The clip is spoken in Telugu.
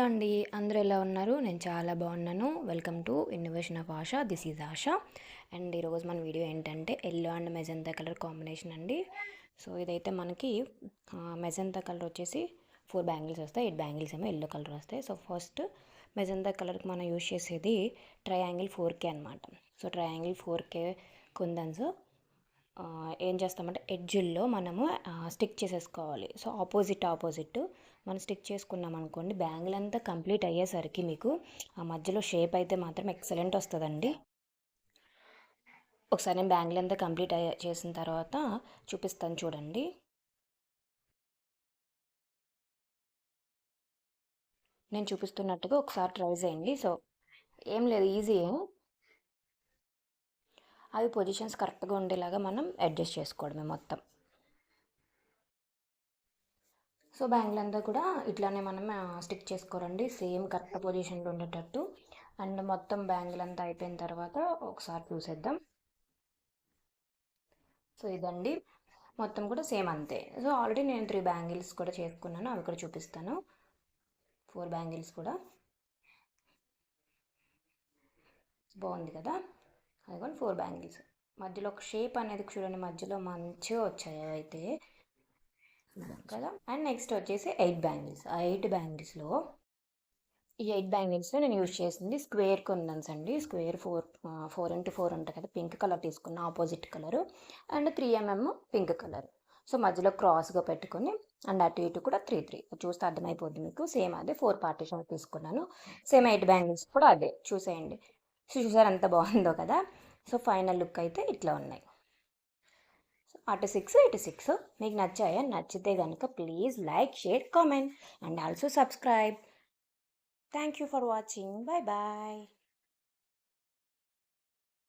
అండి. అందరూ ఎలా ఉన్నారు? నేను చాలా బాగున్నాను. Welcome to innovation of Asha. This is Asha. And ఈరోజు మన వీడియో ఏంటంటే yellow and magenta colour combination అండి. సో ఇదైతే మనకి మెజంతా కలర్ వచ్చేసి 4 బ్యాంగిల్స్ వస్తాయి. 8 బ్యాంగిల్స్ ఏమో ఎల్లో కలర్ వస్తాయి. సో ఫస్ట్ మెజంతా కలర్కి మనం యూజ్ చేసేది ట్రయాంగిల్ 4K అనమాట. సో ట్రయాంగిల్ 4K కుందన్స్ ఏం చేస్తామంటే ఎడ్జిల్లో మనము స్టిక్ చేసేసుకోవాలి. సో ఆపోజిట్ మనం స్టిక్ చేసుకున్నాం అనుకోండి, బ్యాంగిల్ అంతా కంప్లీట్ అయ్యేసరికి మీకు ఆ మధ్యలో షేప్ అయితే మాత్రం ఎక్సలెంట్ వస్తుందండి. ఒకసారి నేను బ్యాంగిల్ అంతా కంప్లీట్ చేసిన తర్వాత చూపిస్తాను చూడండి. నేను చూపిస్తున్నట్టుగా ఒకసారి ట్రై చేయండి. సో ఏం లేదు, ఈజీ. అవి పొజిషన్స్ కరెక్ట్గా ఉండేలాగా మనం అడ్జస్ట్ చేసుకోవడమే మొత్తం. సో బ్యాంగిల్ అంతా కూడా ఇట్లానే మనం స్టిక్ చేసుకోరండి, సేమ్ కరెక్ట్ పొజిషన్లో ఉండేటట్టు. అండ్ మొత్తం బ్యాంగిల్ అంతా అయిపోయిన తర్వాత ఒకసారి చూసేద్దాం. సో ఇదండి, మొత్తం కూడా సేమ్ అంతే. సో ఆల్రెడీ నేను 3 బ్యాంగిల్స్ కూడా చేసుకున్నాను, అవి కూడా చూపిస్తాను. 4 బ్యాంగిల్స్ కూడా బాగుంది కదా. అది కూడా 4 బ్యాంగిల్స్ మధ్యలో ఒక షేప్ అనేది చూడండి, మధ్యలో మంచిగా వచ్చాయి అయితే కదా. అండ్ నెక్స్ట్ వచ్చేసి 8 బ్యాంగిల్స్. ఆ 8 బ్యాంగిల్స్లో ఈ 8 బ్యాంగిల్స్లో నేను యూజ్ చేసింది స్క్వేర్ కుందన్స్ అండి. స్క్వేర్ 4x4 ఉంటుంది కదా, పింక్ కలర్ తీసుకున్న opposite colour. And 3mm pink colour. So మధ్యలో క్రాస్గా పెట్టుకొని అండ్ అటు ఇటు కూడా 3 చూస్తే అర్థమైపోద్ది మీకు. సేమ్ అదే 4 పార్టీషన్ తీసుకున్నాను. సేమ్ 8 బ్యాంగిల్స్ కూడా అదే చూసేయండి. చూసారు ఎంత బాగుందో కదా. సో ఫైనల్ లుక్ అయితే ఇట్లా ఉన్నాయి. అటు 6 ఇటు 6 మీకు నచ్చాయా? నచ్చితే కనుక please like, share, comment and also subscribe. Thank you for watching. Bye bye.